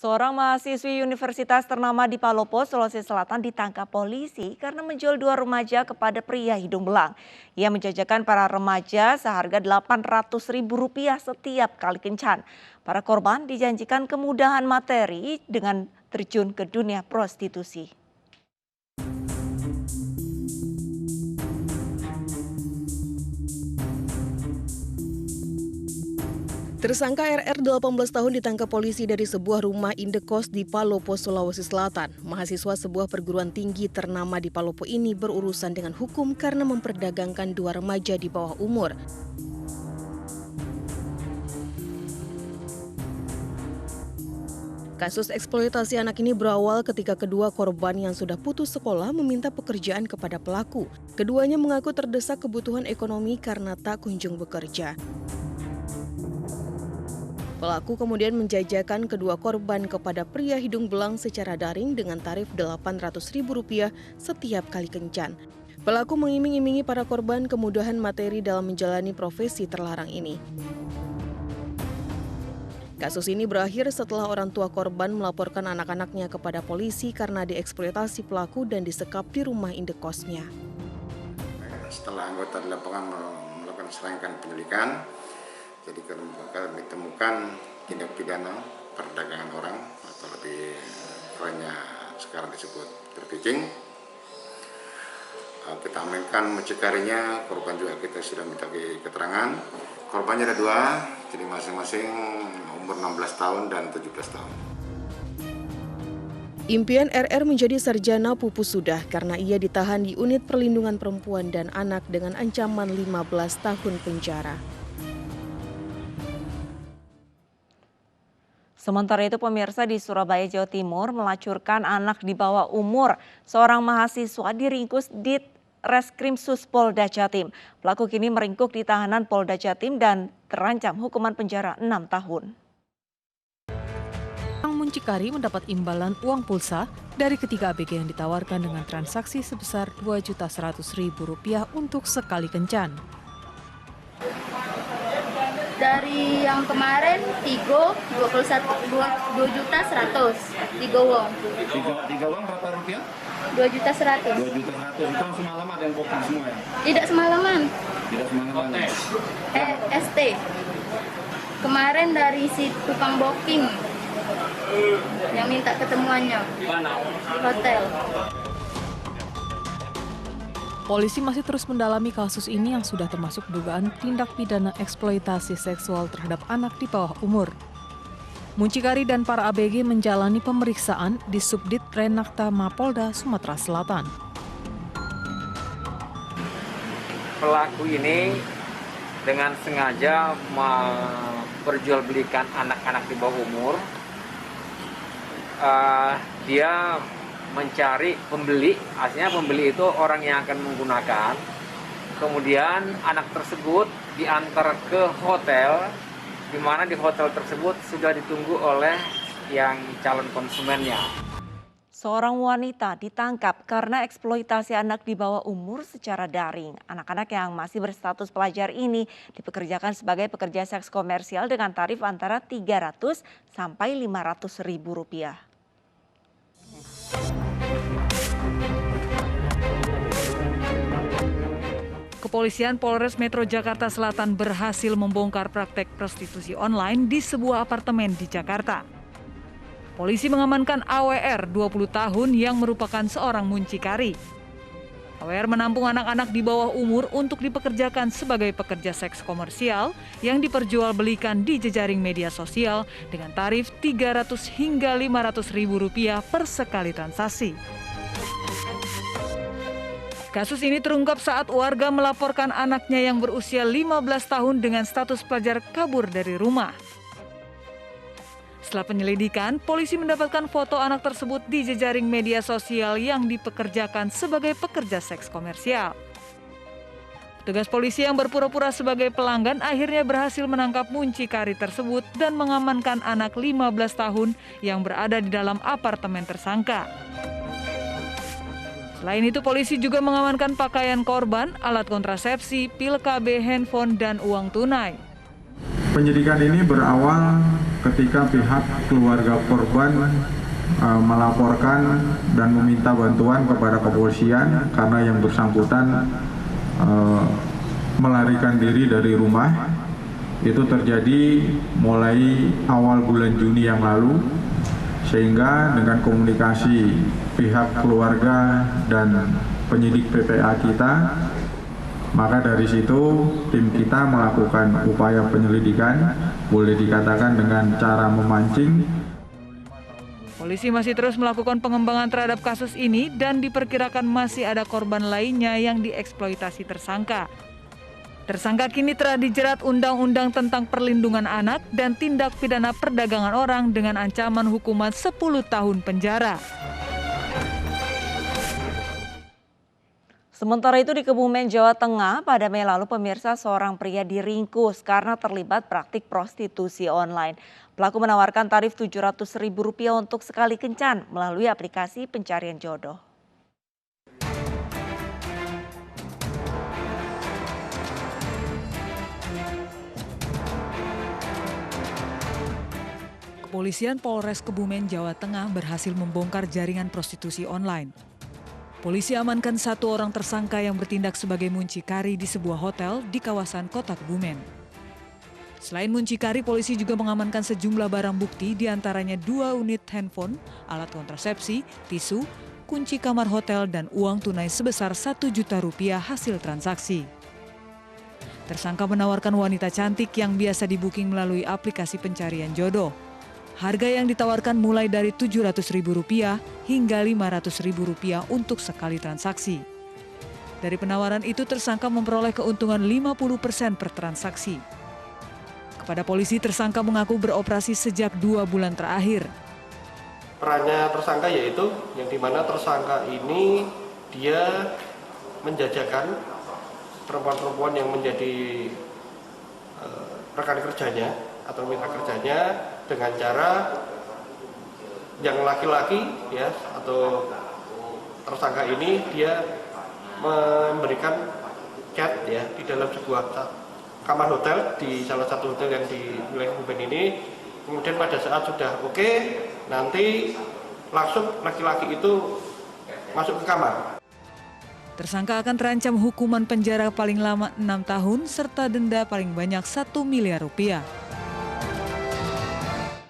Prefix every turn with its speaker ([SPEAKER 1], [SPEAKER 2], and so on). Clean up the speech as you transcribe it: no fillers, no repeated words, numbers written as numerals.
[SPEAKER 1] Seorang mahasiswi universitas ternama di Palopo, Sulawesi Selatan ditangkap polisi karena menjual dua remaja kepada pria hidung belang. Ia menjajakan para remaja seharga Rp800.000 setiap kali kencan. Para korban dijanjikan kemudahan materi dengan terjun ke dunia prostitusi.
[SPEAKER 2] Tersangka RR 18 tahun ditangkap polisi dari sebuah rumah indekos di Palopo, Sulawesi Selatan. Mahasiswa sebuah perguruan tinggi ternama di Palopo ini berurusan dengan hukum karena memperdagangkan dua remaja di bawah umur. Kasus eksploitasi anak ini berawal ketika kedua korban yang sudah putus sekolah meminta pekerjaan kepada pelaku. Keduanya mengaku terdesak kebutuhan ekonomi karena tak kunjung bekerja. Pelaku kemudian menjajakan kedua korban kepada pria hidung belang secara daring dengan tarif Rp800.000 setiap kali kencan. Pelaku mengiming-imingi para korban kemudahan materi dalam menjalani profesi terlarang ini. Kasus ini berakhir setelah orang tua korban melaporkan anak-anaknya kepada polisi karena dieksploitasi pelaku dan disekap di rumah indekosnya.
[SPEAKER 3] Setelah anggota di lapangan melakukan serangkaian penyelidikan, jadi kami temukan tindak pidana perdagangan orang atau lebih kerennya sekarang disebut trafficking. Kita amankan mucikarinya, korban juga kita sudah minta keterangan. Korbannya ada dua, jadi masing-masing umur 16 tahun dan 17 tahun.
[SPEAKER 2] Impian RR menjadi sarjana pupus sudah karena ia ditahan di unit perlindungan perempuan dan anak dengan ancaman 15 tahun penjara.
[SPEAKER 1] Sementara itu pemirsa di Surabaya, Jawa Timur melacurkan anak di bawah umur. Seorang mahasiswa diringkus di Reskrimsus Polda Jatim. Pelaku kini meringkuk di tahanan Polda Jatim dan terancam hukuman penjara 6 tahun.
[SPEAKER 4] Orang muncikari mendapat imbalan uang pulsa dari ketiga ABG yang ditawarkan dengan transaksi sebesar Rp2.100.000 untuk sekali kencan.
[SPEAKER 5] Dari yang kemarin Tigo 2.100.000 Tigo Wong.
[SPEAKER 6] Tiga uang berapa rupiah?
[SPEAKER 5] 2.100.000.
[SPEAKER 6] 2.100.000 itu semalaman ada yang booking semua ya?
[SPEAKER 5] Tidak semalaman.
[SPEAKER 6] Tidak semalaman.
[SPEAKER 5] ST. Kemarin dari si tukang booking yang minta ketemuannya di hotel.
[SPEAKER 4] Polisi masih terus mendalami kasus ini yang sudah termasuk dugaan tindak pidana eksploitasi seksual terhadap anak di bawah umur. Muncikari dan para ABG menjalani pemeriksaan di Subdit Renakta Mapolda, Sumatera Selatan.
[SPEAKER 7] Pelaku ini dengan sengaja memperjualbelikan anak-anak di bawah umur. Dia mencari pembeli, artinya pembeli itu orang yang akan menggunakan. Kemudian anak tersebut diantar ke hotel, di mana di hotel tersebut sudah ditunggu oleh yang calon konsumennya.
[SPEAKER 1] Seorang wanita ditangkap karena eksploitasi anak di bawah umur secara daring. Anak-anak yang masih berstatus pelajar ini dipekerjakan sebagai pekerja seks komersial dengan tarif antara Rp300 sampai Rp500.000.
[SPEAKER 4] Kepolisian Polres Metro Jakarta Selatan berhasil membongkar praktek prostitusi online di sebuah apartemen di Jakarta. Polisi mengamankan AWR 20 tahun yang merupakan seorang muncikari. AWR menampung anak-anak di bawah umur untuk dipekerjakan sebagai pekerja seks komersial yang diperjualbelikan di jejaring media sosial dengan tarif Rp300 hingga Rp500.000 per sekali transaksi. Kasus ini terungkap saat warga melaporkan anaknya yang berusia 15 tahun dengan status pelajar kabur dari rumah. Setelah penyelidikan, polisi mendapatkan foto anak tersebut di jejaring media sosial yang dipekerjakan sebagai pekerja seks komersial. Petugas polisi yang berpura-pura sebagai pelanggan akhirnya berhasil menangkap muncikari tersebut dan mengamankan anak 15 tahun yang berada di dalam apartemen tersangka. Selain itu, polisi juga mengamankan pakaian korban, alat kontrasepsi, pil KB, handphone, dan uang tunai.
[SPEAKER 8] Penyidikan ini berawal ketika pihak keluarga korban melaporkan dan meminta bantuan kepada kepolisian karena yang bersangkutan melarikan diri dari rumah. Itu terjadi mulai awal bulan Juni yang lalu, sehingga dengan komunikasi pihak keluarga dan penyidik PPA kita, maka dari situ tim kita melakukan upaya penyelidikan, boleh dikatakan dengan cara memancing.
[SPEAKER 4] Polisi masih terus melakukan pengembangan terhadap kasus ini dan diperkirakan masih ada korban lainnya yang dieksploitasi tersangka. Tersangka kini telah dijerat Undang-Undang tentang Perlindungan Anak dan tindak pidana perdagangan orang dengan ancaman hukuman 10 tahun penjara.
[SPEAKER 1] Sementara itu di Kebumen, Jawa Tengah, pada Mei lalu pemirsa seorang pria diringkus karena terlibat praktik prostitusi online. Pelaku menawarkan tarif Rp700.000 untuk sekali kencan melalui aplikasi pencarian jodoh.
[SPEAKER 4] Kepolisian Polres Kebumen, Jawa Tengah berhasil membongkar jaringan prostitusi online. Polisi amankan 1 orang tersangka yang bertindak sebagai muncikari di sebuah hotel di kawasan Kota Kebumen. Selain muncikari, polisi juga mengamankan sejumlah barang bukti, diantaranya 2 unit handphone, alat kontrasepsi, tisu, kunci kamar hotel, dan uang tunai sebesar Rp1 juta hasil transaksi. Tersangka menawarkan wanita cantik yang biasa di-booking melalui aplikasi pencarian jodoh. Harga yang ditawarkan mulai dari Rp700.000 hingga Rp500.000 untuk sekali transaksi. Dari penawaran itu tersangka memperoleh keuntungan 50% per transaksi. Kepada polisi, tersangka mengaku beroperasi sejak 2 bulan terakhir.
[SPEAKER 9] Perannya tersangka yaitu yang dimana tersangka ini dia menjajakan perempuan-perempuan yang menjadi rekan kerjanya atau mitra kerjanya dengan cara yang laki-laki ya atau tersangka ini dia memberikan chat ya di dalam sebuah kamar hotel di salah satu hotel yang di wilayah Kebumen ini. Kemudian pada saat sudah oke, nanti langsung laki-laki itu masuk ke kamar.
[SPEAKER 4] Tersangka akan terancam hukuman penjara paling lama 6 tahun serta denda paling banyak Rp1 miliar.